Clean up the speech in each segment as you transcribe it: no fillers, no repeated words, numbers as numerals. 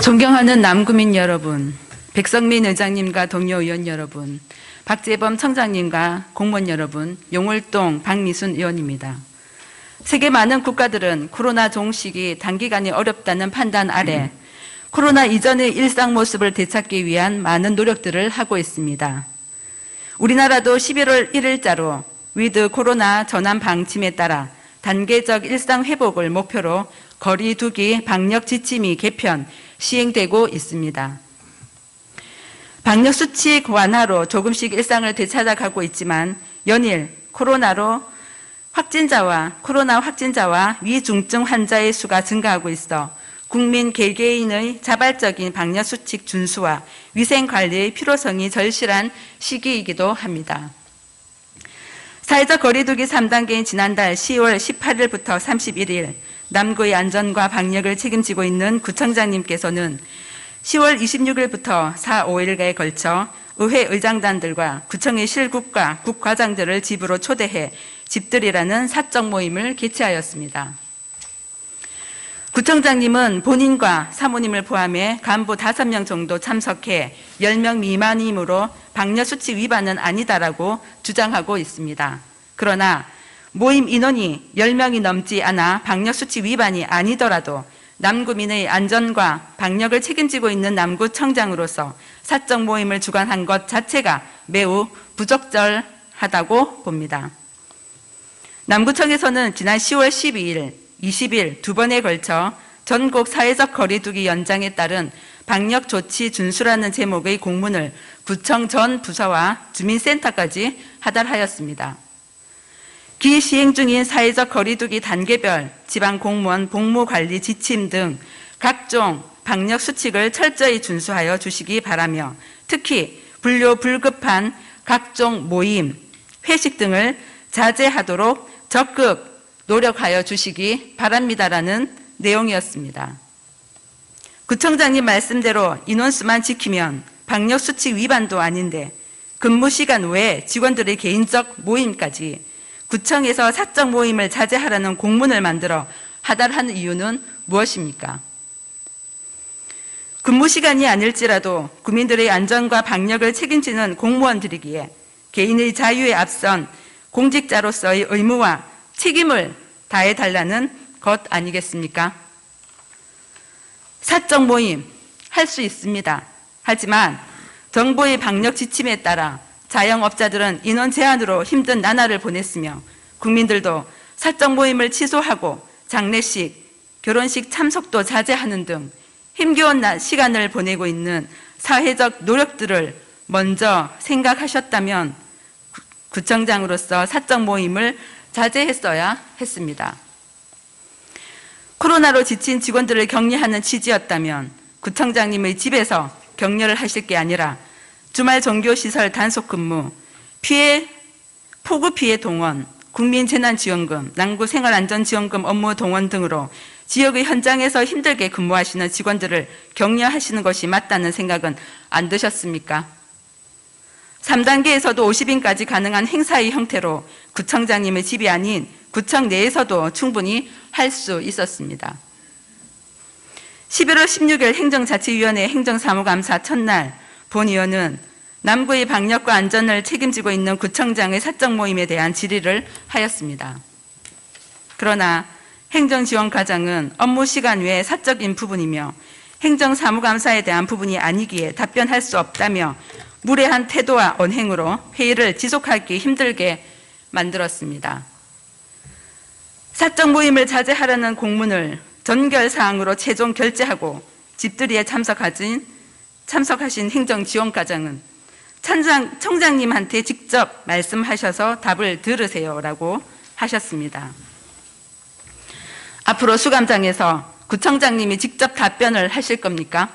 존경하는 남구민 여러분, 백성민 의장님과 동료 의원 여러분, 박재범 청장님과 공무원 여러분, 용월동 박미순 의원입니다. 세계 많은 국가들은 코로나 종식이 단기간에 어렵다는 판단 아래 코로나 이전의 일상 모습을 되찾기 위한 많은 노력들을 하고 있습니다. 우리나라도 11월 1일자로 위드 코로나 전환 방침에 따라 단계적 일상 회복을 목표로 거리 두기 방역 지침이 개편, 시행되고 있습니다. 방역 수칙 완화로 조금씩 일상을 되찾아가고 있지만 연일 코로나 확진자와 위중증 환자의 수가 증가하고 있어 국민 개개인의 자발적인 방역 수칙 준수와 위생 관리의 필요성이 절실한 시기이기도 합니다. 사회적 거리두기 3단계인 지난달 10월 18일부터 31일 남구의 안전과 방역을 책임지고 있는 구청장님께서는 10월 26일부터 4, 5일에 걸쳐 의회 의장단들과 구청의 실국과 국과장들을 집으로 초대해 집들이라는 사적 모임을 개최하였습니다. 구청장님은 본인과 사모님을 포함해 간부 5명 정도 참석해 10명 미만이므로 방역수칙 위반은 아니다라고 주장하고 있습니다. 그러나 모임 인원이 10명이 넘지 않아 방역수칙 위반이 아니더라도 남구민의 안전과 방역을 책임지고 있는 남구청장으로서 사적 모임을 주관한 것 자체가 매우 부적절하다고 봅니다. 남구청에서는 지난 10월 12일, 20일 두 번에 걸쳐 전국 사회적 거리두기 연장에 따른 방역 조치 준수라는 제목의 공문을 구청 전 부서와 주민센터까지 하달하였습니다. 기시행 중인 사회적 거리두기 단계별 지방 공무원 복무관리 지침 등 각종 방역 수칙을 철저히 준수하여 주시기 바라며 특히 불료 불급한 각종 모임, 회식 등을 자제하도록 적극 노력하여 주시기 바랍니다라는 내용이었습니다. 구청장님 말씀대로 인원수만 지키면 방역 수칙 위반도 아닌데 근무 시간 외에 직원들의 개인적 모임까지 구청에서 사적 모임을 자제하라는 공문을 만들어 하달하는 이유는 무엇입니까? 근무 시간이 아닐지라도 국민들의 안전과 방역을 책임지는 공무원들이기에 개인의 자유에 앞선 공직자로서의 의무와 책임을 다해달라는 것 아니겠습니까? 사적 모임 할 수 있습니다. 하지만 정부의 방역 지침에 따라 자영업자들은 인원 제한으로 힘든 나날을 보냈으며 국민들도 사적 모임을 취소하고 장례식, 결혼식 참석도 자제하는 등 힘겨운 시간을 보내고 있는 사회적 노력들을 먼저 생각하셨다면 구청장으로서 사적 모임을 자제했어야 했습니다. 코로나로 지친 직원들을 격려하는 취지였다면 구청장님의 집에서 격려를 하실 게 아니라 주말 종교시설 단속 근무, 폭우 피해 동원, 국민재난지원금, 남구 생활안전지원금 업무 동원 등으로 지역의 현장에서 힘들게 근무하시는 직원들을 격려하시는 것이 맞다는 생각은 안 드셨습니까? 3단계에서도 50인까지 가능한 행사의 형태로 구청장님의 집이 아닌 구청 내에서도 충분히 할 수 있었습니다. 11월 16일 행정자치위원회 행정사무감사 첫날 본 의원은 남구의 방역과 안전을 책임지고 있는 구청장의 사적 모임에 대한 질의를 하였습니다. 그러나 행정지원과장은 업무 시간 외에 사적인 부분이며 행정사무감사에 대한 부분이 아니기에 답변할 수 없다며 무례한 태도와 언행으로 회의를 지속하기 힘들게 만들었습니다. 사적 모임을 자제하라는 공문을 전결사항으로 최종 결재하고 집들이에 참석하신 행정지원과장은 청장님한테 직접 말씀하셔서 답을 들으세요라고 하셨습니다. 앞으로 수감장에서 구청장님이 직접 답변을 하실 겁니까?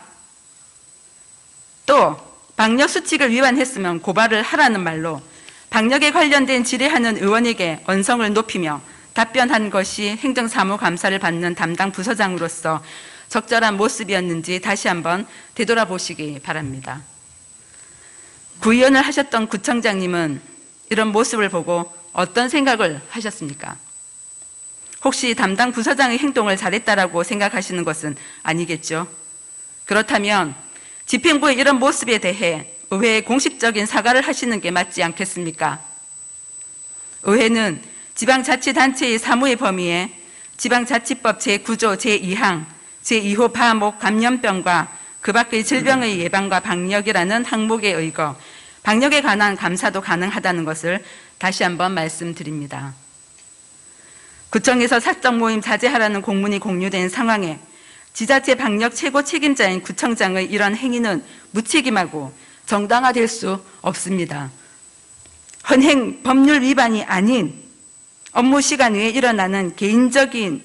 또 방역 수칙을 위반했으면 고발을 하라는 말로 방역에 관련된 질의하는 의원에게 언성을 높이며 답변한 것이 행정사무감사를 받는 담당 부서장으로서 적절한 모습이었는지 다시 한번 되돌아보시기 바랍니다. 구의원을 하셨던 구청장님은 이런 모습을 보고 어떤 생각을 하셨습니까? 혹시 담당 부서장의 행동을 잘했다라고 생각하시는 것은 아니겠죠? 그렇다면 집행부의 이런 모습에 대해 의회에 공식적인 사과를 하시는 게 맞지 않겠습니까? 의회는 지방자치단체의 사무의 범위에 지방자치법 제9조 제2항 제2호 파목 감염병과 그 밖의 질병의 예방과 방역이라는 항목에 의거 방역에 관한 감사도 가능하다는 것을 다시 한번 말씀드립니다. 구청에서 사적 모임 자제하라는 공문이 공유된 상황에 지자체 방역 최고 책임자인 구청장의 이런 행위는 무책임하고 정당화될 수 없습니다. 헌행 법률 위반이 아닌 업무 시간 외에 일어나는 개인적인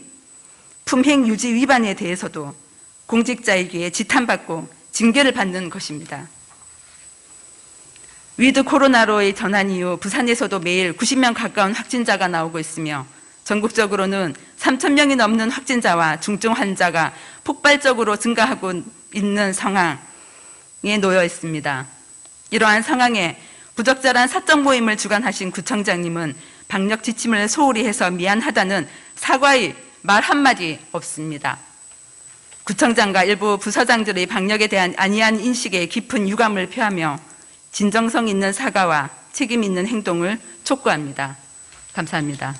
품행 유지 위반에 대해서도 공직자에게 지탄받고 징계를 받는 것입니다. 위드 코로나로의 전환 이후 부산에서도 매일 90명 가까운 확진자가 나오고 있으며 전국적으로는 3,000명이 넘는 확진자와 중증 환자가 폭발적으로 증가하고 있는 상황에 놓여 있습니다. 이러한 상황에 부적절한 사적 모임을 주관하신 구청장님은 방역 지침을 소홀히 해서 미안하다는 사과의 말 한마디 없습니다. 구청장과 일부 부서장들의 방역에 대한 안이한 인식에 깊은 유감을 표하며 진정성 있는 사과와 책임 있는 행동을 촉구합니다. 감사합니다.